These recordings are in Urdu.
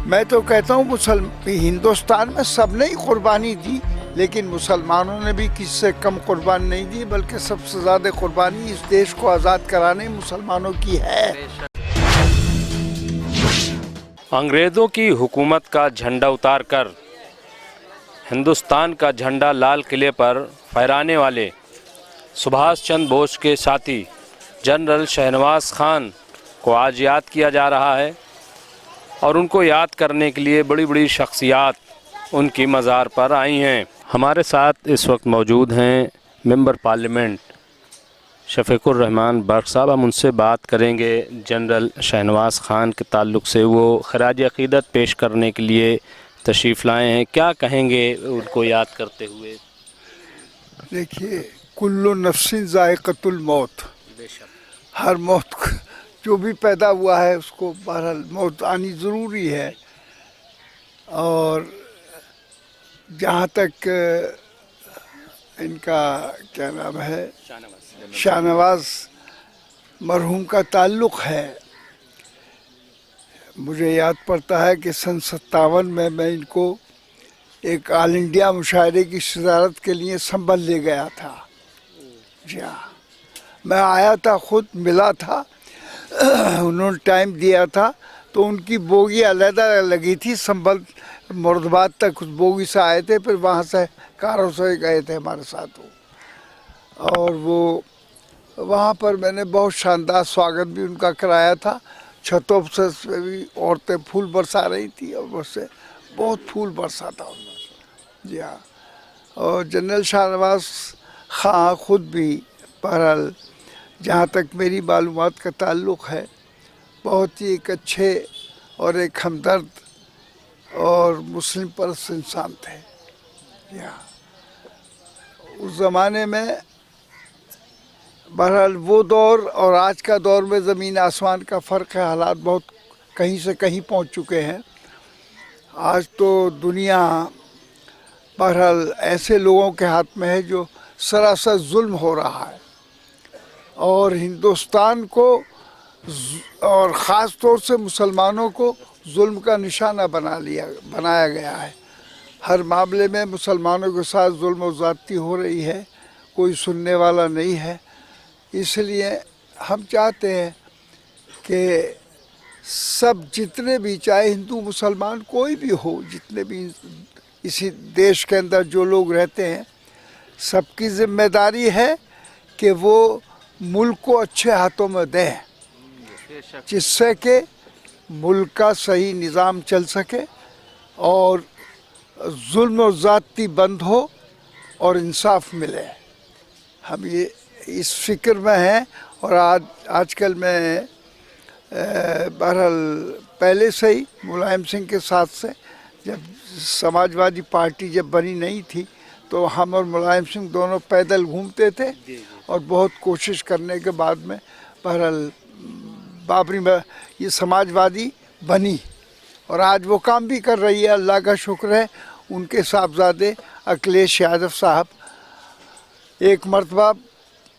میں تو کہتا ہوں ہندوستان میں سب نے ہی قربانی دی، لیکن مسلمانوں نے بھی کسی سے کم قربانی نہیں دی، بلکہ سب سے زیادہ قربانی اس دیش کو آزاد کرانے مسلمانوں کی ہے۔ انگریزوں کی حکومت کا جھنڈا اتار کر ہندوستان کا جھنڈا لال قلعے پر پھہرانے والے سبھاش چندر بوس کے ساتھی جنرل شہنواز خان کو آج یاد کیا جا رہا ہے، اور ان کو یاد کرنے کے لیے بڑی بڑی شخصیات ان کی مزار پر آئی ہیں۔ ہمارے ساتھ اس وقت موجود ہیں ممبر پارلیمنٹ شفیق الرحمان برق صاحب۔ ہم ان سے بات کریں گے جنرل شہنواز خان کے تعلق سے، وہ خراج عقیدت پیش کرنے کے لیے تشریف لائے ہیں، کیا کہیں گے ان کو یاد کرتے ہوئے؟ دیکھیے، کل نفس ذائقۃ الموت، ہر موت جو بھی پیدا ہوا ہے اس کو بہرحال موت آنی ضروری ہے، اور جہاں تک ان کا کیا نام ہے شاہنواز مرحوم کا تعلق ہے، مجھے یاد پڑتا ہے کہ سن 57 میں ان کو ایک آل انڈیا مشاعرے کی صدارت کے لیے سنبھل لے گیا تھا۔ جی ہاں، میں آیا تھا، خود ملا تھا، انہوں نے ٹائم دیا تھا، تو ان کی بوگی علیحدہ لگی تھی، سنبھل مرادآباد تک اس بوگی سے آئے تھے، پھر وہاں سے کاروں سے گئے تھے ہمارے ساتھ وہ، اور وہ وہاں پر میں نے بہت شاندار سواگت بھی ان کا کرایا تھا، چھتوں سے بھی عورتیں پھول برسا رہی تھی، اور اس سے بہت پھول برسا تھا ان میں۔ جی ہاں، اور جنرل شہنواز خان خود بھی بہرحال جہاں تک میری معلومات کا تعلق ہے بہت ہی ایک اچھے اور ایک ہمدرد اور مسلم پرست انسان تھے۔ جی ہاں، اس زمانے میں بہرحال وہ دور اور آج کا دور میں زمین آسمان کا فرق ہے، حالات بہت کہیں سے کہیں پہنچ چکے ہیں۔ آج تو دنیا بہرحال ایسے لوگوں کے ہاتھ میں ہے جو سراسر ظلم ہو رہا ہے، اور ہندوستان کو اور خاص طور سے مسلمانوں کو ظلم کا نشانہ بنایا گیا ہے۔ ہر معاملے میں مسلمانوں کے ساتھ ظلم و زیادتی ہو رہی ہے، کوئی سننے والا نہیں ہے۔ اس لیے ہم چاہتے ہیں کہ سب جتنے بھی، چاہے ہندو مسلمان کوئی بھی ہو، جتنے بھی اسی دیش کے اندر جو لوگ رہتے ہیں، سب کی ذمہ داری ہے کہ وہ ملک کو اچھے ہاتھوں میں دیں، جس سے کہ ملک کا صحیح نظام چل سکے اور ظلم و زیادتی بند ہو اور انصاف ملے۔ ہم یہ اس فکر میں ہیں، اور آج کل میں بہرحال پہلے سے ہی ملائم سنگھ کے ساتھ سے، جب سماجوادی پارٹی جب بنی نہیں تھی تو ہم اور ملائم سنگھ دونوں پیدل گھومتے تھے، اور بہت کوشش کرنے کے بعد میں بہرحال بابری میں یہ سماجوادی بنی، اور آج وہ کام بھی کر رہی ہے، اللہ کا شکر ہے۔ ان کے صاحبزادے اکھلیش یادو صاحب ایک مرتبہ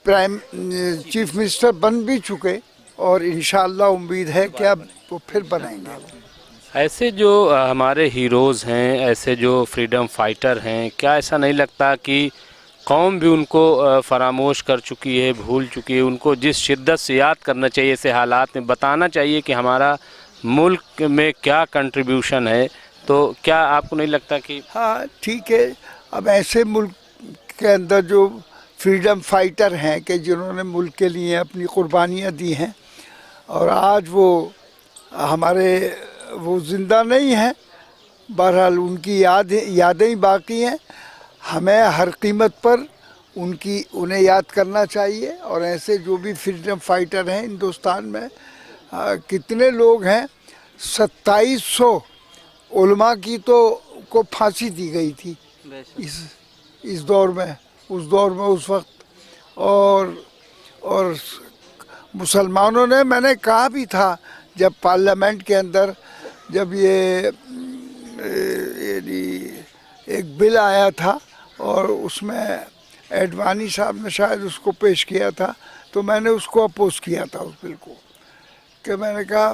چیف منسٹر بن بھی چکے، اور انشاءاللہ امید ہے کہ اب وہ پھر بنائیں گے۔ ایسے جو ہمارے ہیروز ہیں، ایسے جو فریڈم فائٹر ہیں، کیا ایسا نہیں لگتا کہ قوم بھی ان کو فراموش کر چکی ہے، بھول چکی ہے؟ ان کو جس شدت سے یاد کرنا چاہیے ایسے حالات میں، بتانا چاہیے کہ ہمارا ملک میں کیا کنٹریبیوشن ہے، تو کیا آپ کو نہیں لگتا کہ ہاں ٹھیک ہے، اب ایسے ملک کے اندر جو فریڈم فائٹر ہیں کہ جنہوں نے ملک کے لیے اپنی قربانیاں دی ہیں، اور آج وہ زندہ نہیں ہیں، بہرحال ان کی یادیں باقی ہیں۔ ہمیں ہر قیمت پر انہیں یاد کرنا چاہیے، اور ایسے جو بھی فریڈم فائٹر ہیں ہندوستان میں کتنے لوگ ہیں، 2700 علماء کی کو پھانسی دی گئی تھی اس دور میں، اس وقت، اور مسلمانوں نے، میں نے کہا بھی تھا جب پارلیمنٹ کے اندر جب یہ ایک بل آیا تھا، اور اس میں ایڈوانی صاحب نے شاید اس کو پیش کیا تھا، تو میں نے اس کو اپوز کیا تھا، اس بل کو، کہ میں نے کہا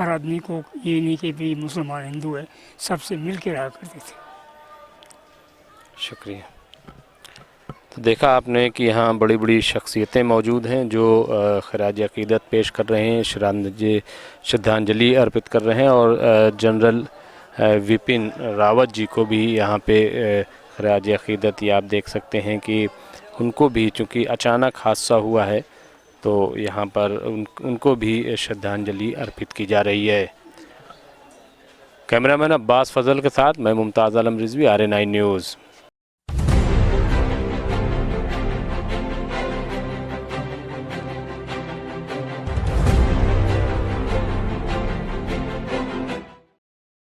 ہر آدمی کو یہ نہیں کہ بھی مسلمان ہندو ہے، سب سے مل کے رہا کرتے تھے۔ شکریہ۔ تو دیکھا آپ نے کہ یہاں بڑی بڑی شخصیتیں موجود ہیں جو خراج عقیدت پیش کر رہے ہیں، شردھانجلی ارپت کر رہے ہیں، اور جنرل وپن راوت جی کو بھی یہاں پہ خراج عقیدت، یہ آپ دیکھ سکتے ہیں کہ ان کو بھی چونکہ اچانک حادثہ ہوا ہے تو یہاں پر ان کو بھی شردھانجلی ارپت کی جا رہی ہے۔ کیمرہ مین عباس فضل کے ساتھ میں ممتاز عالم رضوی، RA9 نیوز۔